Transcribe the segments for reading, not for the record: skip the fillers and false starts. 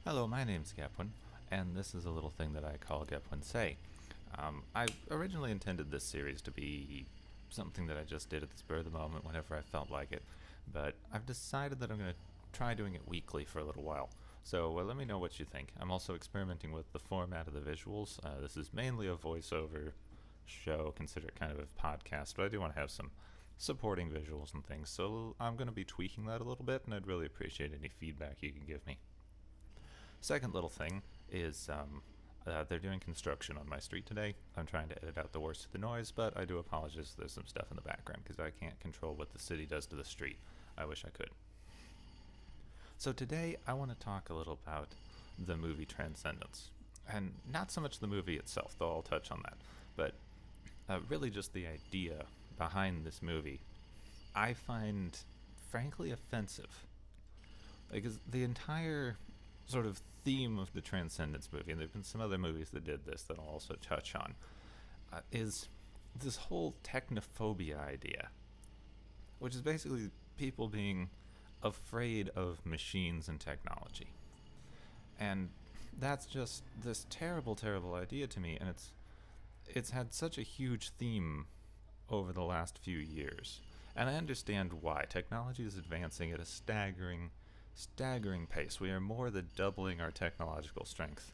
Hello, my name's Gepwin, and this is a little thing that I call Gepwin Say. I originally intended this series to be something that I just did at the spur of the moment whenever I felt like it, but I've decided that I'm going to try doing it weekly for a little while. So let me know what you think. I'm also experimenting with the format of the visuals. This is mainly a voiceover show, consider it kind of a podcast, but I do want to have some supporting visuals and things, so I'm going to be tweaking that a little bit, and I'd really appreciate any feedback you can give me. Second little thing is they're doing construction on my street today. I'm trying to edit out the worst of the noise, but I do apologize if there's some stuff in the background because I can't control what the city does to the street. I wish I could. So today I want to talk a little about the movie Transcendence. And not so much the movie itself, though I'll touch on that, but really just the idea behind this movie I find frankly offensive. Because the entire sort of theme of the Transcendence movie, and there have been some other movies that did this that I'll also touch on, is this whole technophobia idea, which is basically people being afraid of machines and technology. And that's just this terrible, terrible idea to me, and it's had such a huge theme over the last few years. And I understand why. Technology is advancing at a staggering pace. We are more than doubling our technological strength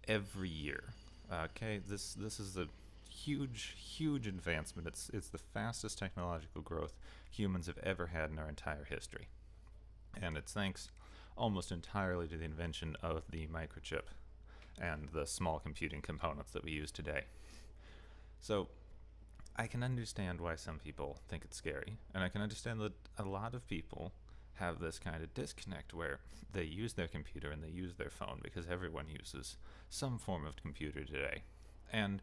every year. Okay, this is a huge advancement. It's the fastest technological growth humans have ever had in our entire history, and it's thanks almost entirely to the invention of the microchip and the small computing components that we use today. So I can understand why some people think it's scary, and I can understand that a lot of people have this kind of disconnect where they use their computer and they use their phone because everyone uses some form of computer today. And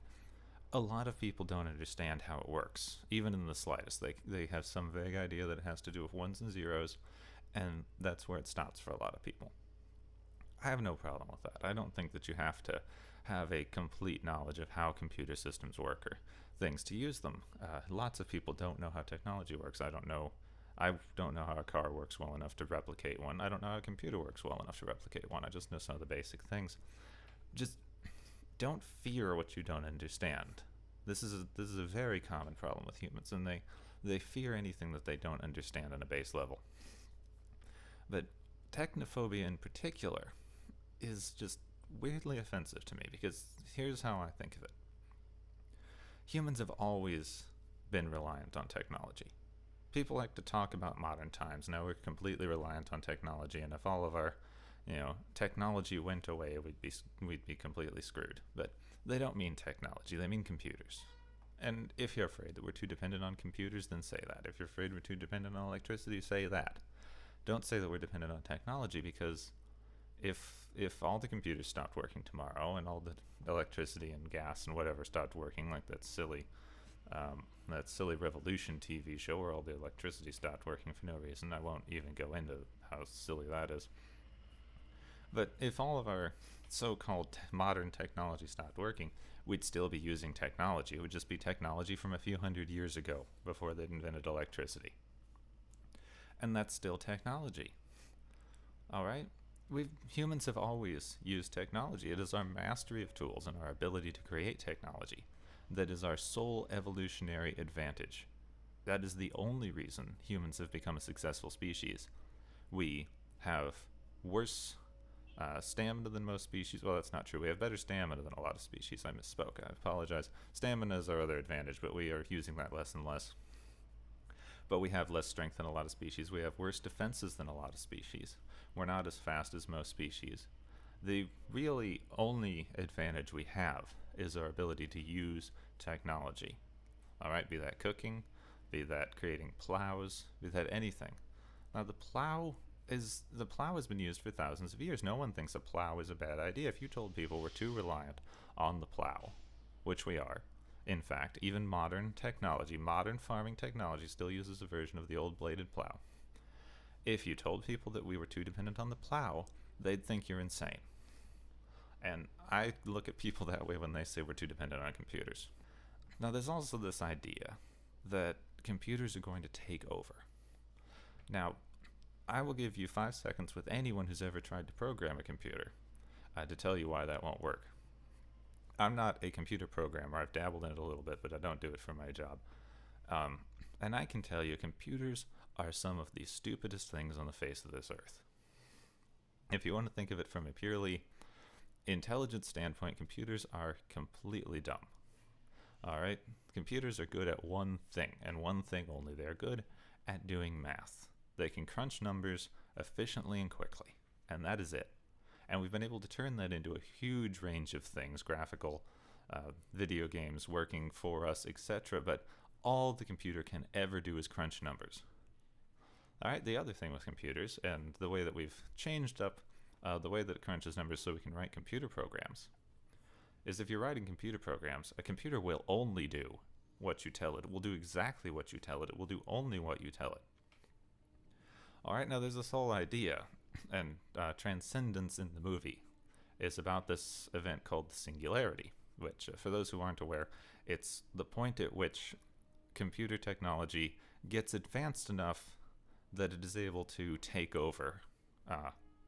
a lot of people don't understand how it works, even in the slightest. They have some vague idea that it has to do with ones and zeros, and that's where it stops for a lot of people. I have no problem with that. I don't think that you have to have a complete knowledge of how computer systems work or things to use them. Lots of people don't know how technology works. I don't know how a car works well enough to replicate one. I don't know how a computer works well enough to replicate one. I just know some of the basic things. Just don't fear what you don't understand. This is a very common problem with humans, and they fear anything that they don't understand on a base level. But technophobia in particular is just weirdly offensive to me because here's how I think of it. Humans have always been reliant on technology. People like to talk about modern times. Now we're completely reliant on technology, and if all of our, technology went away, we'd be completely screwed. But they don't mean technology; they mean computers. And if you're afraid that we're too dependent on computers, then say that. If you're afraid we're too dependent on electricity, say that. Don't say that we're dependent on technology because if all the computers stopped working tomorrow and all the electricity and gas and whatever stopped working, like that silly Revolution TV show where all the electricity stopped working for no reason. I won't even go into how silly that is. But if all of our so-called modern technology stopped working, we'd still be using technology. It would just be technology from a few hundred years ago before they'd invented electricity. And that's still technology. All right? Humans have always used technology. It is our mastery of tools and our ability to create technology that is our sole evolutionary advantage. That is the only reason humans have become a successful species. We have worse stamina than most species. Well, that's not true. We have better stamina than a lot of species. I misspoke. I apologize. Stamina is our other advantage, but we are using that less and less. But we have less strength than a lot of species. We have worse defenses than a lot of species. We're not as fast as most species. The really only advantage we have is our ability to use technology. All right, be that cooking, be that creating plows, be that anything. Now the plow has been used for thousands of years. No one thinks a plow is a bad idea. If you told people we're too reliant on the plow, which we are, in fact, even modern technology, modern farming technology still uses a version of the old bladed plow. If you told people that we were too dependent on the plow, they'd think you're insane. And I look at people that way when they say we're too dependent on computers. Now, there's also this idea that computers are going to take over. Now, I will give you 5 seconds with anyone who's ever tried to program a computer to tell you why that won't work. I'm not a computer programmer. I've dabbled in it a little bit, but I don't do it for my job. Um, and I can tell you, computers are some of the stupidest things on the face of this earth. If you want to think of it from a purely intelligent standpoint, computers are completely dumb. All right? Computers are good at one thing, and one thing only. They're good at doing math. They can crunch numbers efficiently and quickly, and that is it. And we've been able to turn that into a huge range of things, graphical, video games working for us, etc. But all the computer can ever do is crunch numbers. All right, the other thing with computers, and the way that we've changed up the way that it crunches numbers so we can write computer programs, is if you're writing computer programs, a computer will only do what you tell it. It will do exactly what you tell it. It will do only what you tell it. All right, now there's this whole idea, and Transcendence in the movie is about this event called the singularity, which, for those who aren't aware, it's the point at which computer technology gets advanced enough that it is able to take over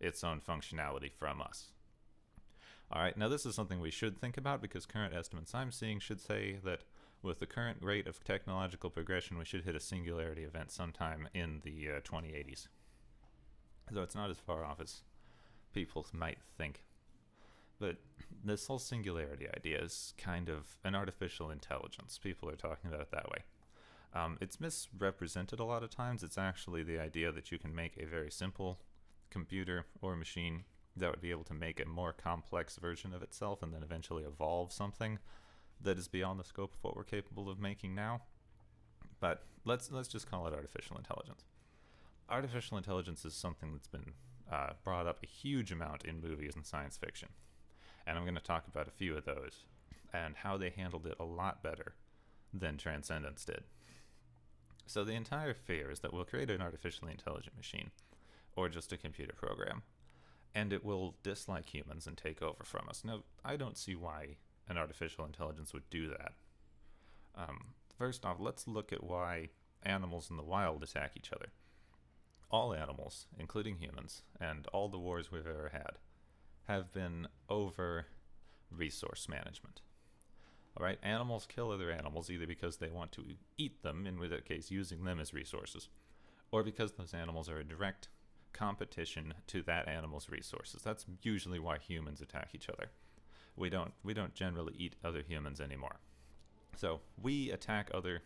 its own functionality from us. All right, now this is something we should think about because current estimates I'm seeing should say that with the current rate of technological progression, we should hit a singularity event sometime in the 2080s. So it's not as far off as people might think. But this whole singularity idea is kind of an artificial intelligence. People are talking about it that way. It's misrepresented a lot of times. It's actually the idea that you can make a very simple computer or machine that would be able to make a more complex version of itself and then eventually evolve something that is beyond the scope of what we're capable of making now. But let's just call it artificial intelligence. Artificial intelligence is something that's been brought up a huge amount in movies and science fiction. And I'm going to talk about a few of those and how they handled it a lot better than Transcendence did. So the entire fear is that we'll create an artificially intelligent machine, or just a computer program, and it will dislike humans and take over from us. Now, I don't see why an artificial intelligence would do that. First off, let's look at why animals in the wild attack each other. All animals, including humans, and all the wars we've ever had, have been over resource management. All right, animals kill other animals either because they want to eat them, in that case using them as resources, or because those animals are a direct competition to that animal's resources. That's usually why humans attack each other. We don't generally eat other humans anymore. So we attack other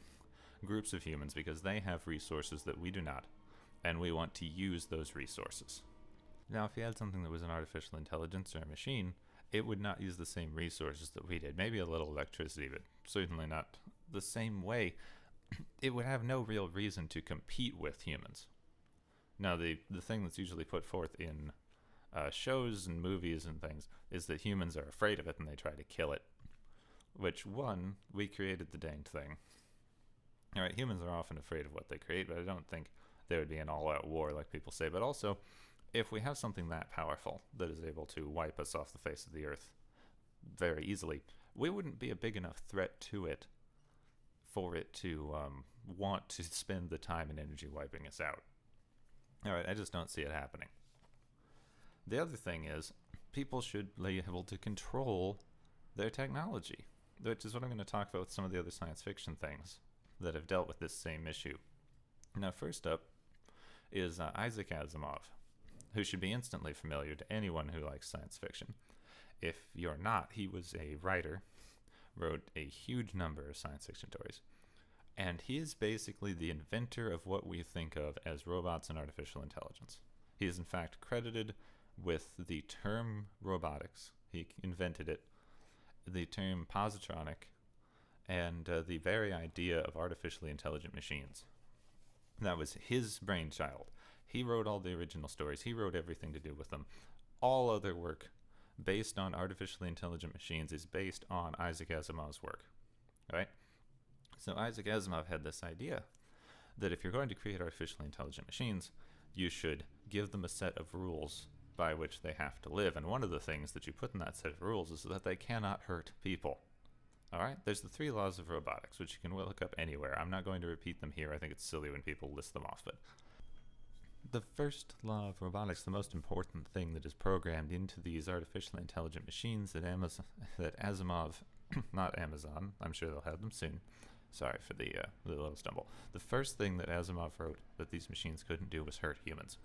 groups of humans because they have resources that we do not, and we want to use those resources. Now, if you had something that was an artificial intelligence or a machine, it would not use the same resources that we did. Maybe a little electricity, but certainly not the same way. It would have no real reason to compete with humans. Now, the thing that's usually put forth in shows and movies and things is that humans are afraid of it and they try to kill it. Which, one, we created the dang thing. All right, humans are often afraid of what they create, but I don't think there would be an all-out war like people say. But also, if we have something that powerful that is able to wipe us off the face of the earth very easily, we wouldn't be a big enough threat to it for it to want to spend the time and energy wiping us out. All right, I just don't see it happening. The other thing is, people should be able to control their technology, which is what I'm going to talk about with some of the other science fiction things that have dealt with this same issue. Now, first up is Isaac Asimov, who should be instantly familiar to anyone who likes science fiction. If you're not, he was a writer, wrote a huge number of science fiction stories, and he is basically the inventor of what we think of as robots and artificial intelligence. He is in fact credited with the term robotics. He invented it, the term positronic, and the very idea of artificially intelligent machines. That was his brainchild. He wrote all the original stories. He wrote everything to do with them. All other work based on artificially intelligent machines is based on Isaac Asimov's work, right? So Isaac Asimov had this idea that if you're going to create artificially intelligent machines, you should give them a set of rules by which they have to live. And one of the things that you put in that set of rules is that they cannot hurt people. All right? There's the 3 laws of robotics, which you can look up anywhere. I'm not going to repeat them here. I think it's silly when people list them off, but the first law of robotics, the most important thing that is programmed into these artificially intelligent machines that Asimov, not Amazon, I'm sure they'll have them soon. Sorry for the little stumble. The first thing that Asimov wrote that these machines couldn't do was hurt humans.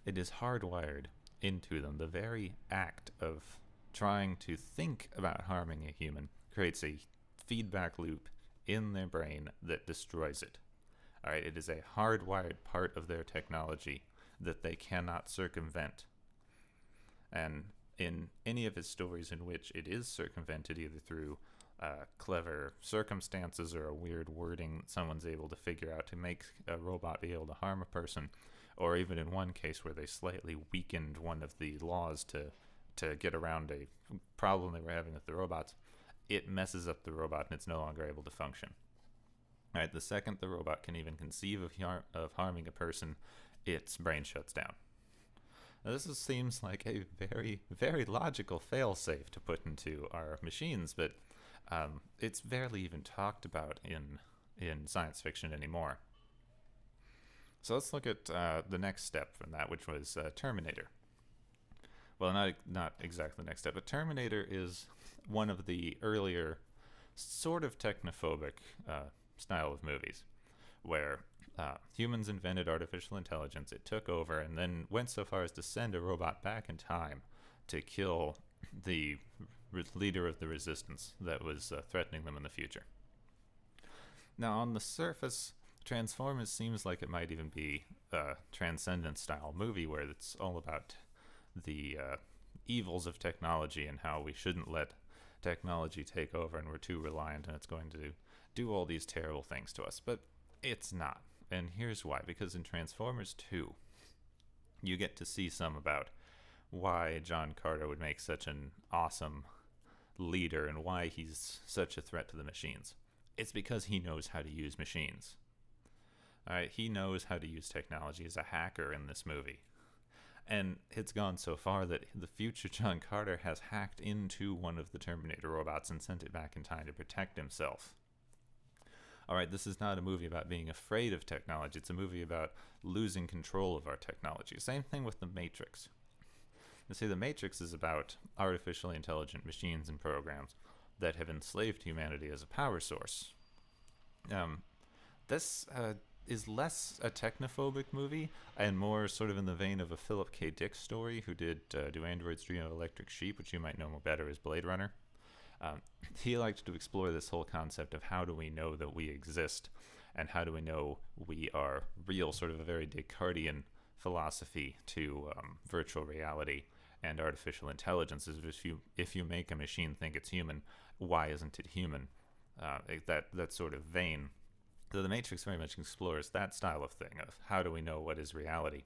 It is hardwired into them. The very act of trying to think about harming a human creates a feedback loop in their brain that destroys it. All right, it is a hardwired part of their technology that they cannot circumvent. And in any of his stories in which it is circumvented, either through clever circumstances or a weird wording that someone's able to figure out to make a robot be able to harm a person, or even in one case where they slightly weakened one of the laws to get around a problem they were having with the robots, it messes up the robot and it's no longer able to function. All right, the second the robot can even conceive of harming a person, its brain shuts down. Now, this seems like a very, very logical failsafe to put into our machines, but it's barely even talked about in science fiction anymore. So let's look at the next step from that, which was Terminator. Well, not exactly the next step, but Terminator is one of the earlier sort of technophobic style of movies, where humans invented artificial intelligence, it took over, and then went so far as to send a robot back in time to kill the leader of the resistance that was threatening them in the future. Now, on the surface, Transformers seems like it might even be a Transcendence style movie where it's all about the evils of technology and how we shouldn't let technology take over and we're too reliant and it's going to do all these terrible things to us. But it's not. And here's why. Because in Transformers 2, you get to see some about why John Carter would make such an awesome leader and why he's such a threat to the machines. It's because he knows how to use machines. All right, he knows how to use technology as a hacker in this movie. And it's gone so far that the future John Carter has hacked into one of the Terminator robots and sent it back in time to protect himself. All right, this is not a movie about being afraid of technology. It's a movie about losing control of our technology. Same thing with The Matrix. You see, The Matrix is about artificially intelligent machines and programs that have enslaved humanity as a power source. This is less a technophobic movie and more sort of in the vein of a Philip K. Dick story, who did Do Androids Dream of Electric Sheep, which you might know more better as Blade Runner. He liked to explore this whole concept of how do we know that we exist and how do we know we are real, sort of a very Descartesian philosophy to virtual reality and artificial intelligence. Is if you make a machine think it's human, why isn't it human? That sort of vein. So The Matrix very much explores that style of thing, of how do we know what is reality.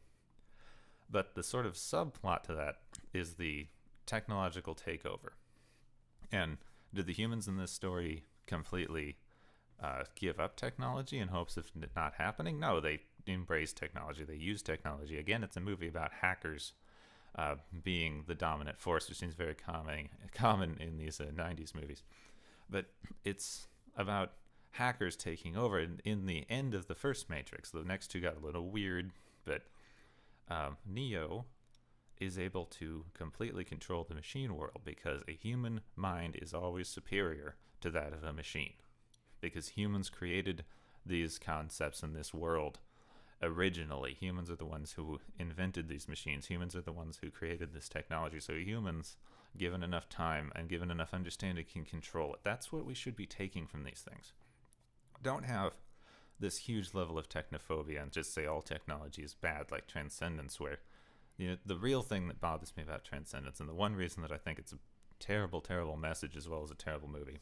But the sort of subplot to that is the technological takeover. And did the humans in this story completely give up technology in hopes of it not happening? No, they embrace technology. They use technology. Again, it's a movie about hackers being the dominant force, which seems very common in these 90s movies. But it's about hackers taking over. In the end of the first Matrix, the next two got a little weird, but Neo is able to completely control the machine world because a human mind is always superior to that of a machine. Because humans created these concepts in this world originally. Humans are the ones who invented these machines. Humans are the ones who created this technology. So humans, given enough time and given enough understanding, can control it. That's what we should be taking from these things. Don't have this huge level of technophobia and just say all technology is bad, like Transcendence, where the real thing that bothers me about Transcendence, and the one reason that I think it's a terrible, terrible message as well as a terrible movie,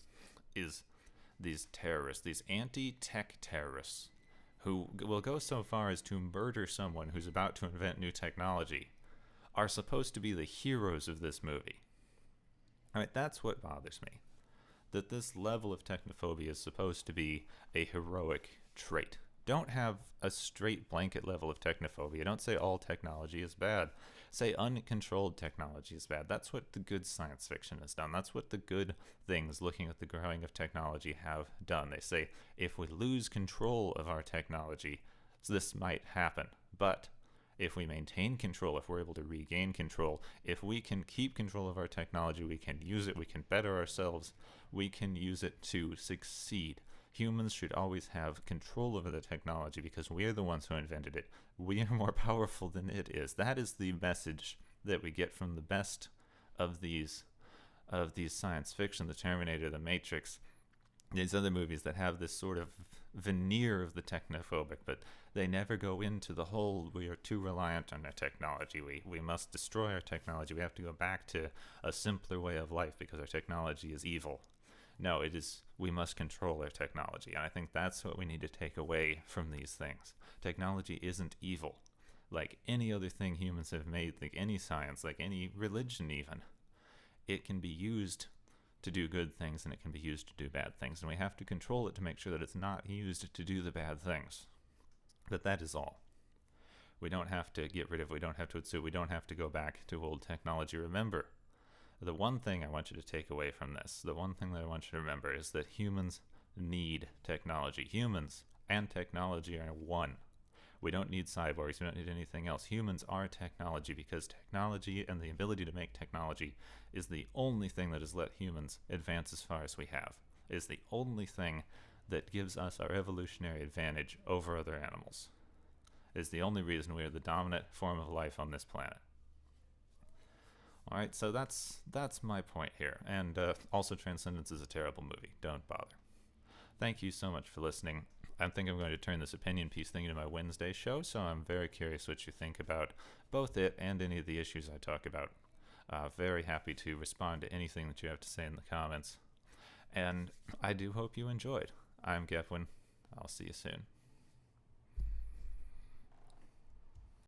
is these terrorists, these anti-tech terrorists, who will go so far as to murder someone who's about to invent new technology, are supposed to be the heroes of this movie. All right, that's what bothers me. That this level of technophobia is supposed to be a heroic trait. Don't have a straight blanket level of technophobia. Don't say all technology is bad. Say uncontrolled technology is bad. That's what the good science fiction has done. That's what the good things looking at the growing of technology have done. They say, if we lose control of our technology, this might happen. But if we maintain control, if we're able to regain control, if we can keep control of our technology, we can use it, we can better ourselves, we can use it to succeed. Humans should always have control over the technology because we are the ones who invented it. We are more powerful than it is. That is the message that we get from the best of these science fiction, the Terminator, the Matrix, these other movies that have this sort of veneer of the technophobic, but they never go into the whole, we are too reliant on our technology, we must destroy our technology, we have to go back to a simpler way of life because our technology is evil. No, it is, we must control our technology, and I think that's what we need to take away from these things. Technology isn't evil. Like any other thing humans have made, like any science, like any religion even, it can be used to do good things and it can be used to do bad things, and we have to control it to make sure that it's not used to do the bad things. But that is all. We don't have to get rid of, we don't have to assume, we don't have to go back to old technology. Remember, the one thing I want you to take away from this, the one thing that I want you to remember is that humans need technology. Humans and technology are one. We don't need cyborgs, we don't need anything else. Humans are technology because technology and the ability to make technology is the only thing that has let humans advance as far as we have. It is the only thing that gives us our evolutionary advantage over other animals. It is the only reason we are the dominant form of life on this planet. Alright, so that's my point here. And also, Transcendence is a terrible movie. Don't bother. Thank you so much for listening. I think I'm going to turn this opinion piece thing into my Wednesday show, so I'm very curious what you think about both it and any of the issues I talk about. Very happy to respond to anything that you have to say in the comments. And I do hope you enjoyed. I'm Gepwin. I'll see you soon.